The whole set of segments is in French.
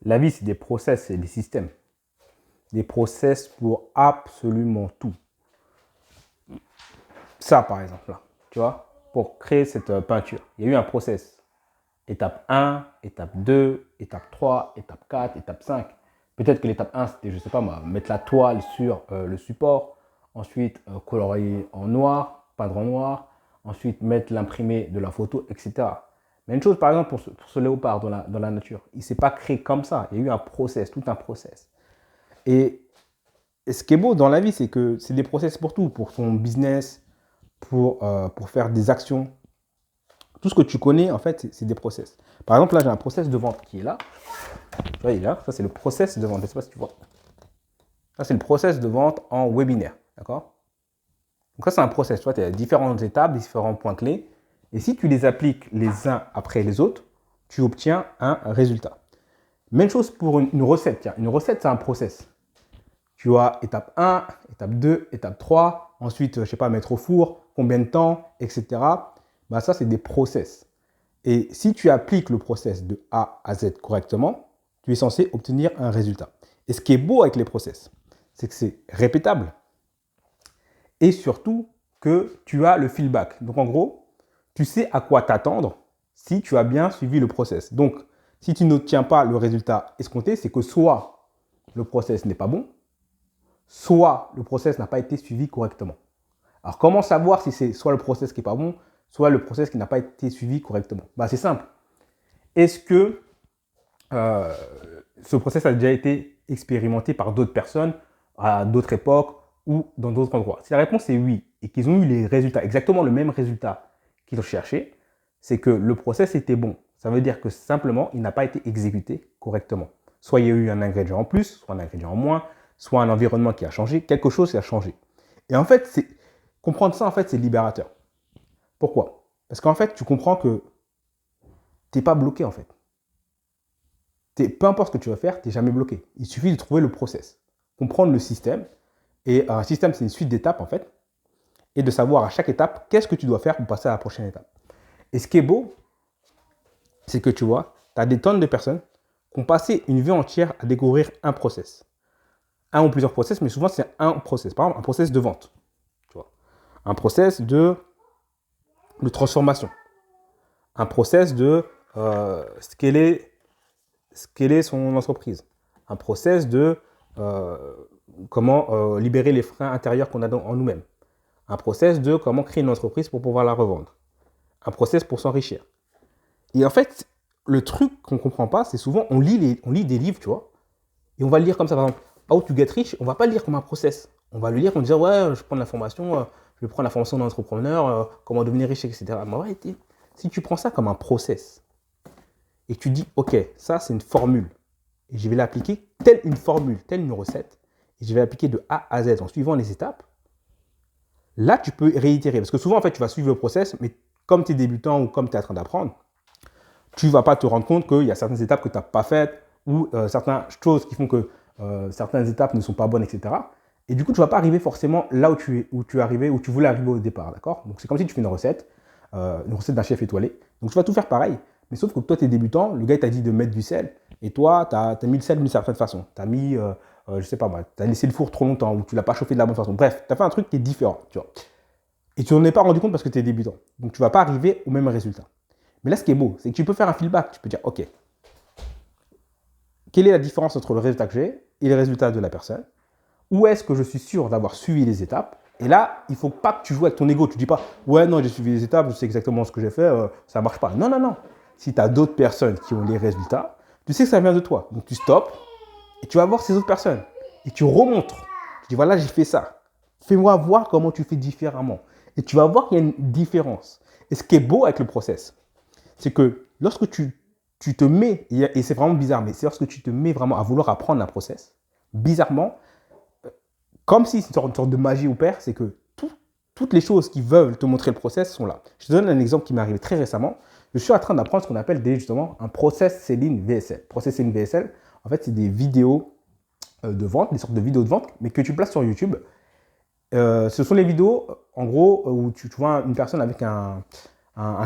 La vie, c'est des process, c'est des systèmes. Des process pour absolument tout. Ça, par exemple, là, tu vois, pour créer cette peinture, il y a eu un process. Étape 1, étape 2, étape 3, étape 4, étape 5. Peut-être que l'étape 1, c'était, je ne sais pas moi, mettre la toile sur le support, ensuite colorier en noir, peindre en noir, ensuite mettre l'imprimé de la photo, etc. Mais une chose, par exemple, pour ce léopard dans la nature, il ne s'est pas créé comme ça. Il y a eu un process, tout un process. Et, et ce qui est beau dans la vie, c'est que c'est des process pour tout, pour ton business, pour faire des actions. Tout ce que tu connais, en fait, c'est des process. Par exemple, là, j'ai un process de vente qui est là. Tu vois, il est là. Ça, c'est le process de vente. Je ne sais pas si tu vois. Ça, c'est le process de vente en webinaire. D'accord? Donc, ça, c'est un process. Tu vois, tu as différentes étapes, différents points clés. Et si tu les appliques les uns après les autres, tu obtiens un résultat. Même chose pour une recette. Tiens, une recette, c'est un process. Tu as étape 1, étape 2, étape 3. Ensuite, je ne sais pas, mettre au four, combien de temps, etc. Bah, ça, c'est des process. Et si tu appliques le process de A à Z correctement, tu es censé obtenir un résultat. Et ce qui est beau avec les process, c'est que c'est répétable et surtout que tu as le feedback. Donc en gros, tu sais à quoi t'attendre si tu as bien suivi le process. Donc, si tu n'obtiens pas le résultat escompté, c'est que soit le process n'est pas bon, soit le process n'a pas été suivi correctement. Alors, comment savoir si c'est soit le process qui n'est pas bon, soit le process qui n'a pas été suivi correctement? Bah, c'est simple. Est-ce que ce process a déjà été expérimenté par d'autres personnes à d'autres époques ou dans d'autres endroits? Si la réponse est oui et qu'ils ont eu les résultats, exactement le même résultat qu'ils ont cherché, c'est que le process était bon. Ça veut dire que simplement, il n'a pas été exécuté correctement. Soit il y a eu un ingrédient en plus, soit un ingrédient en moins, soit un environnement qui a changé, quelque chose qui a changé. Et en fait, comprendre ça, en fait, c'est libérateur. Pourquoi? Parce qu'en fait, tu comprends que tu n'es pas bloqué, en fait. Peu importe ce que tu vas faire, tu n'es jamais bloqué. Il suffit de trouver le process, comprendre le système. Et un système, c'est une suite d'étapes, en fait. Et de savoir à chaque étape, qu'est-ce que tu dois faire pour passer à la prochaine étape. Et ce qui est beau, c'est que tu vois, tu as des tonnes de personnes qui ont passé une vie entière à découvrir un process. Un ou plusieurs process, mais souvent, c'est un process. Par exemple, un process de vente. Tu vois. Un process de transformation. Un process de scaler son entreprise. Un process de comment libérer les freins intérieurs qu'on a en nous-mêmes. Un process de comment créer une entreprise pour pouvoir la revendre. Un process pour s'enrichir. Et en fait, le truc qu'on ne comprend pas, c'est souvent on lit des livres, tu vois, et on va le lire comme ça, par exemple, How to Get Rich, on ne va pas le lire comme un process. On va le lire en disant, ouais, je prends la formation, je vais prendre la formation d'entrepreneur, comment devenir riche, etc. Mais en réalité, si tu prends ça comme un process, et que tu dis, ok, ça c'est une formule, et je vais l'appliquer telle une formule, telle une recette, et je vais l'appliquer de A à Z en suivant les étapes, là tu peux réitérer. Parce que souvent, en fait, tu vas suivre le process, mais comme tu es débutant ou comme tu es en train d'apprendre, tu ne vas pas te rendre compte qu'il y a certaines étapes que tu n'as pas faites ou certaines choses qui font que certaines étapes ne sont pas bonnes, etc. Et du coup, tu ne vas pas arriver forcément là où tu es arrivé, où tu voulais arriver au départ, d'accord? Donc, c'est comme si tu fais une recette d'un chef étoilé. Donc, tu vas tout faire pareil. Mais sauf que toi, tu es débutant, le gars t'a dit de mettre du sel, et toi, tu as mis le sel d'une certaine façon. Tu as mis, je sais pas, tu as laissé le four trop longtemps, ou tu l'as pas chauffé de la bonne façon. Bref, tu as fait un truc qui est différent, tu vois. Et tu n'en es pas rendu compte parce que tu es débutant. Donc, tu ne vas pas arriver au même résultat. Mais là, ce qui est beau, c'est que tu peux faire un feedback. Tu peux dire, OK, quelle est la différence entre le résultat que j'ai et le résultat de la personne? Où est-ce que je suis sûr d'avoir suivi les étapes? Et là, il ne faut pas que tu joues avec ton ego. Tu ne dis pas, ouais, non, j'ai suivi les étapes, je sais exactement ce que j'ai fait, ça ne marche pas. Non, non, non. Si tu as d'autres personnes qui ont les résultats, tu sais que ça vient de toi. Donc, tu stops et tu vas voir ces autres personnes. Et tu remontres. Tu dis, voilà, j'ai fait ça. Fais-moi voir comment tu fais différemment. Et tu vas voir qu'il y a une différence. Et ce qui est beau avec le process, c'est que lorsque tu te mets, et c'est vraiment bizarre, mais c'est lorsque tu te mets vraiment à vouloir apprendre un process, bizarrement, comme si c'est une sorte de magie opère, c'est que toutes les choses qui veulent te montrer le process sont là. Je te donne un exemple qui m'est arrivé très récemment. Je suis en train d'apprendre ce qu'on appelle justement un process selling VSL. Process selling VSL, en fait, c'est des vidéos de vente, des sortes de vidéos de vente, mais que tu places sur YouTube. Ce sont les vidéos, en gros, où tu vois une personne avec un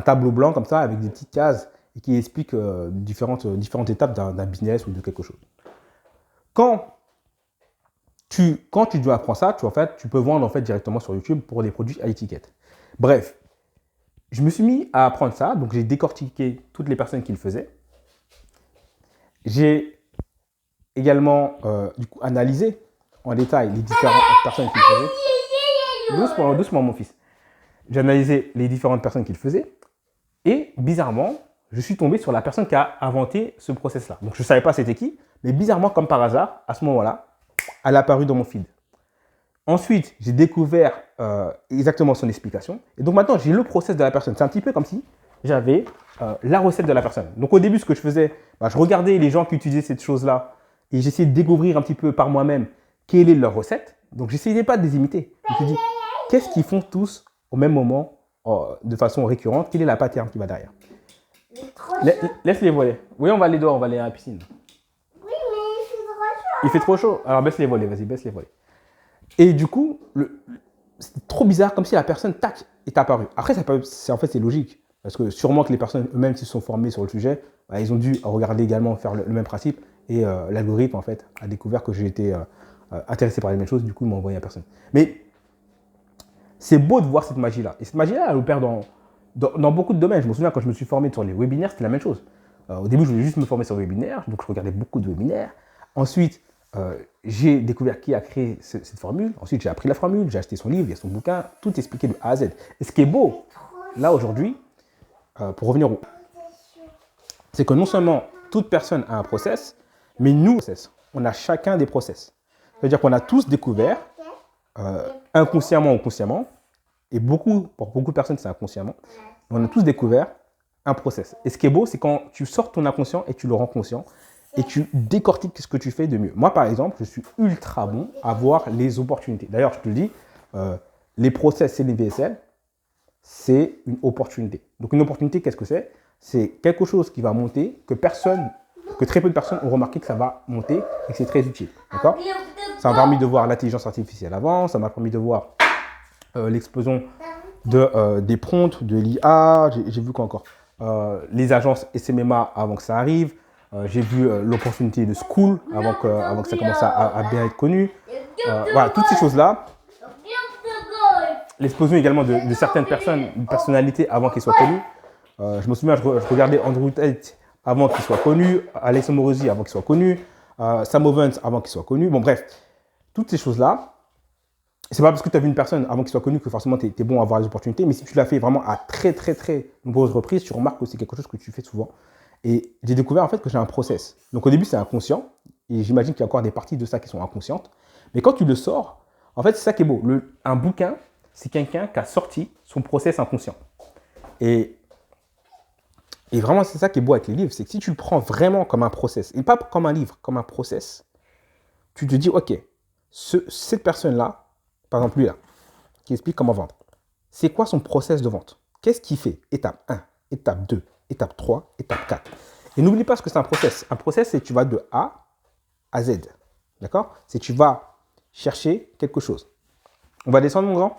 tableau blanc comme ça, avec des petites cases, et qui explique différentes étapes d'un business ou de quelque chose. Quand tu dois apprendre ça, tu peux vendre en fait directement sur YouTube pour des produits à étiquette. Bref, je me suis mis à apprendre ça, donc j'ai décortiqué toutes les personnes qui le faisaient. J'ai également analysé en détail les différentes personnes qui le faisaient. Doucement, doucement mon fils. J'ai analysé les différentes personnes qui le faisaient et bizarrement, je suis tombé sur la personne qui a inventé ce process-là. Donc je ne savais pas c'était qui, mais bizarrement, comme par hasard, à ce moment-là, elle a apparu dans mon feed. Ensuite, j'ai découvert exactement son explication. Et donc maintenant, j'ai le process de la personne. C'est un petit peu comme si j'avais la recette de la personne. Donc au début, ce que je faisais, je regardais les gens qui utilisaient cette chose-là et j'essayais de découvrir un petit peu par moi-même quelle est leur recette. Donc j'essayais pas de les imiter. Je me suis dit, qu'est-ce qu'ils font tous au même moment, de façon récurrente? Quelle est la pattern qui va derrière? Laisse-les voler. Oui, on va aller dehors, on va aller à la piscine. Oui, mais il fait trop chaud. Il fait trop chaud. Alors baisse les volets, vas-y, baisse les volets. Et du coup, c'est trop bizarre, comme si la personne, tac, est apparue. Après, en fait, c'est logique. Parce que sûrement que les personnes eux-mêmes qui se sont formées sur le sujet, ils ont dû regarder également faire le même principe. Et l'algorithme, en fait, a découvert que j'ai été intéressé par les mêmes choses. Du coup, il m'a envoyé à personne. Mais c'est beau de voir cette magie-là. Et cette magie-là, elle opère dans beaucoup de domaines. Je me souviens, quand je me suis formé sur les webinaires, c'était la même chose. Au début, je voulais juste me former sur les webinaires. Donc, je regardais beaucoup de webinaires. Ensuite, j'ai découvert qui a créé cette formule. Ensuite, j'ai appris la formule, j'ai acheté son livre, il y a son bouquin, tout expliqué de A à Z. Et ce qui est beau, là, aujourd'hui, pour revenir au... c'est que non seulement toute personne a un process, mais nous, on a chacun des process. C'est-à-dire qu'on a tous découvert, inconsciemment ou consciemment, et pour beaucoup de personnes, c'est inconsciemment, on a tous découvert un process. Et ce qui est beau, c'est quand tu sors ton inconscient et tu le rends conscient, et tu décortiques ce que tu fais de mieux. Moi, par exemple, je suis ultra bon à voir les opportunités. D'ailleurs, je te le dis, les process et les VSL, c'est une opportunité. Donc, une opportunité, qu'est-ce que c'est? C'est quelque chose qui va monter, que très peu de personnes ont remarqué que ça va monter et que c'est très utile. D'accord? Ça m'a permis de voir l'intelligence artificielle avant, ça m'a permis de voir l'explosion des prompts, de l'IA, j'ai vu quoi encore? Les agences SMMA avant que ça arrive. J'ai vu l'opportunité de School avant que ça commence à bien être connu. Voilà, toutes ces choses-là. L'explosion également de certaines personnes, de personnalités avant qu'elles soient connues. Je me souviens, je regardais Andrew Tate avant qu'il soit connu, Alex Morosi avant qu'il soit connu, Sam Ovens avant qu'il soit connu. Bon, bref, toutes ces choses-là, c'est pas parce que tu as vu une personne avant qu'il soit connu que forcément tu es bon à avoir les opportunités, mais si tu l'as fait vraiment à très, très, très nombreuses reprises, tu remarques que c'est quelque chose que tu fais souvent. Et j'ai découvert en fait que j'ai un process. Donc au début, c'est inconscient. Et j'imagine qu'il y a encore des parties de ça qui sont inconscientes. Mais quand tu le sors, en fait, c'est ça qui est beau. Un bouquin, c'est quelqu'un qui a sorti son process inconscient. Et vraiment, c'est ça qui est beau avec les livres. C'est que si tu le prends vraiment comme un process, et pas comme un livre, comme un process, tu te dis, OK, cette personne-là, par exemple lui là, qui explique comment vendre, c'est quoi son process de vente? Qu'est-ce qu'il fait? Étape 1, étape 2. Étape 3, étape 4. Et n'oublie pas ce que c'est un process. Un process, c'est que tu vas de A à Z. D'accord? C'est que tu vas chercher quelque chose. On va descendre, mon grand?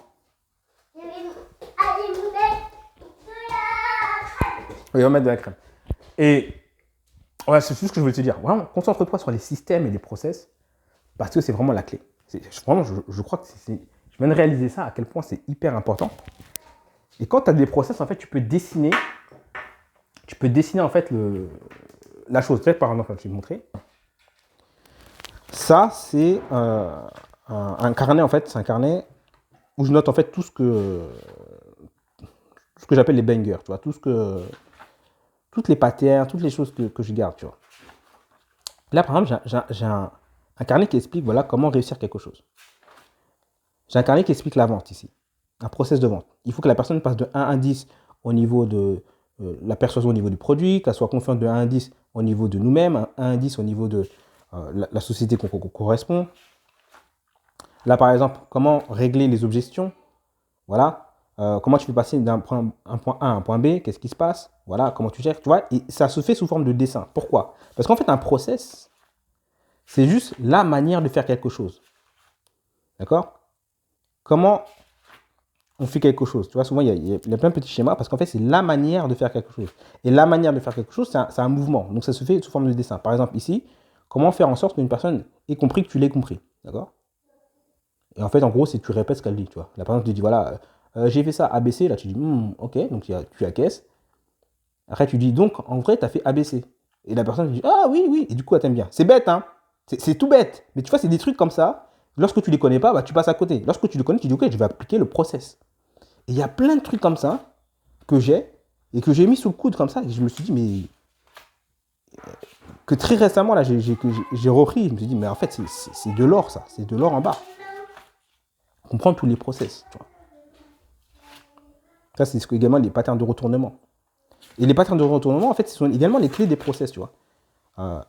Allez, vous mettre de la crème. Oui, on va mettre de la crème. Et ouais, c'est tout ce que je voulais te dire. Vraiment, concentre-toi sur les systèmes et les process parce que c'est vraiment la clé. Vraiment, je crois que je viens de réaliser ça, à quel point c'est hyper important. Et quand tu as des process, en fait, tu peux dessiner en fait la chose. Peut-être par exemple, je vais te montrer. Ça, c'est un carnet en fait. C'est un carnet où je note en fait tout ce que j'appelle les bangers. Tu vois, toutes les patterns, toutes les choses que je garde. Tu vois. Là, par exemple, j'ai un carnet qui explique voilà comment réussir quelque chose. J'ai un carnet qui explique la vente ici, un process de vente. Il faut que la personne passe de 1 à 10 au niveau de la persuasion au niveau du produit, qu'elle soit confiante de 1 à 10 au niveau de nous-mêmes, 1 à 10 au niveau de la société qu'on correspond. Là, par exemple, comment régler les objections. Voilà. Comment tu peux passer d'un point A à un point B, qu'est-ce qui se passe. Voilà, comment tu gères. Tu vois, et ça se fait sous forme de dessin. Pourquoi? Parce qu'en fait, un process, c'est juste la manière de faire quelque chose. D'accord? Comment on fait quelque chose. Tu vois, souvent, il y a plein de petits schémas parce qu'en fait, c'est la manière de faire quelque chose. Et la manière de faire quelque chose, c'est un mouvement. Donc, ça se fait sous forme de dessin. Par exemple, ici, comment faire en sorte qu'une personne ait compris que tu l'aies compris. D'accord? Et en fait, en gros, c'est que tu répètes ce qu'elle dit. Tu vois. La personne te dit, voilà, j'ai fait ça ABC. Là, tu dis, ok, donc tu acquiesces. Après, tu dis, donc, en vrai, tu as fait ABC. Et la personne te dit, ah oui, oui. Et du coup, elle t'aime bien. C'est bête, hein? C'est tout bête. Mais tu vois, c'est des trucs comme ça. Lorsque tu les connais pas, bah, tu passes à côté. Lorsque tu les connais, tu dis, ok, je vais appliquer le process. Et il y a plein de trucs comme ça que j'ai et que j'ai mis sous le coude comme ça. Et je me suis dit, mais. Que très récemment, là, j'ai repris. Je me suis dit, mais en fait, c'est de l'or, ça. C'est de l'or en bas. Comprendre tous les process. Tu vois. Ça, c'est également les patterns de retournement. Et les patterns de retournement, en fait, ce sont également les clés des process, tu vois. En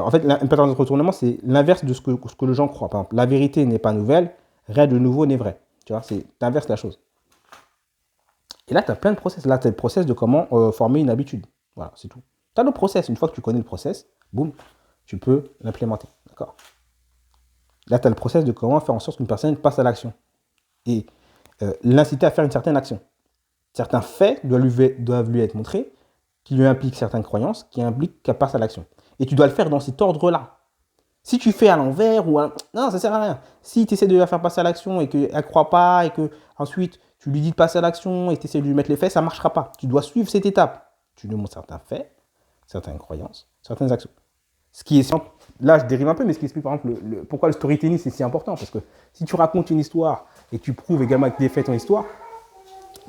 fait, un pattern de retournement, c'est l'inverse de ce que les gens croient. Par exemple, la vérité n'est pas nouvelle, rien de nouveau n'est vrai. Tu vois, c'est l'inverse de la chose. Et là, tu as plein de process. Là, tu as le process de comment former une habitude. Voilà, c'est tout. Tu as le process. Une fois que tu connais le process, boum, tu peux l'implémenter. D'accord? Là, tu as le process de comment faire en sorte qu'une personne passe à l'action. Et l'inciter à faire une certaine action. Certains faits doivent lui être montrés, qui lui impliquent certaines croyances, qui impliquent qu'elle passe à l'action. Et tu dois le faire dans cet ordre-là. Si tu fais à l'envers ou non, ça sert à rien. Si tu essaies de la faire passer à l'action et qu'elle ne croit pas et que ensuite tu lui dis de passer à l'action et tu essaies de lui mettre les faits, ça ne marchera pas. Tu dois suivre cette étape. Tu lui montres certains faits, certaines croyances, certaines actions. Ce qui est là, je dérive un peu, mais ce qui explique par exemple pourquoi le storytelling c'est si important. Parce que si tu racontes une histoire et que tu prouves également avec des faits ton histoire,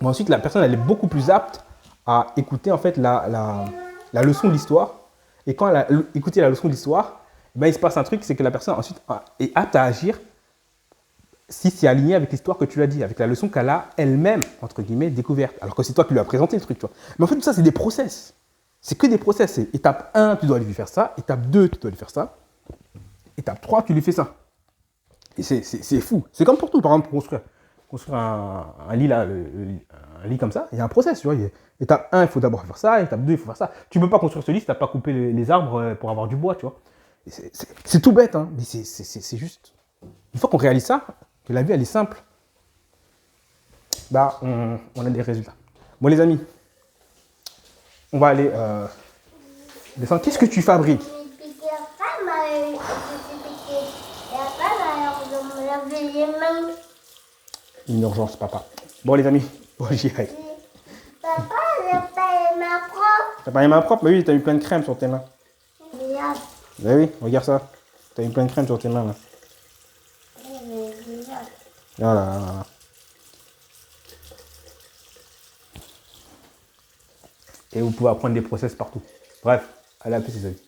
mais ensuite la personne elle est beaucoup plus apte à écouter en fait la leçon de l'histoire. Et quand elle a écouté la leçon de l'histoire, ben, il se passe un truc, c'est que la personne ensuite est apte à agir si c'est aligné avec l'histoire que tu lui as dit, avec la leçon qu'elle a elle-même, entre guillemets, découverte. Alors que c'est toi qui lui as présenté le truc, tu vois. Mais en fait, tout ça, c'est des process. C'est que des process. C'est étape 1, tu dois lui faire ça. Étape 2, tu dois lui faire ça. Étape 3, tu lui fais ça. Et c'est fou. C'est comme pour tout. Par exemple, pour construire un lit, là, un lit comme ça, il y a un process, tu vois. Étape 1, il faut d'abord faire ça. Étape 2, il faut faire ça. Tu ne peux pas construire ce lit si tu n'as pas coupé les arbres pour avoir du bois, tu vois. C'est tout bête, hein, mais c'est juste. Une fois qu'on réalise ça, que la vie elle est simple, bah on a des résultats. Bon les amis, on va aller descendre. Qu'est-ce que tu fabriques? Une urgence, papa. Bon les amis, bon, j'y aille. Papa, j'ai pas les mains propres. T'as pas les mains propres? Bah oui, t'as eu plein de crème sur tes mains. Regarde. Bah oui, regarde ça. T'as eu plein de crème sur tes mains là. Voilà. Et vous pouvez apprendre des process partout. Bref, allez à plus les amis.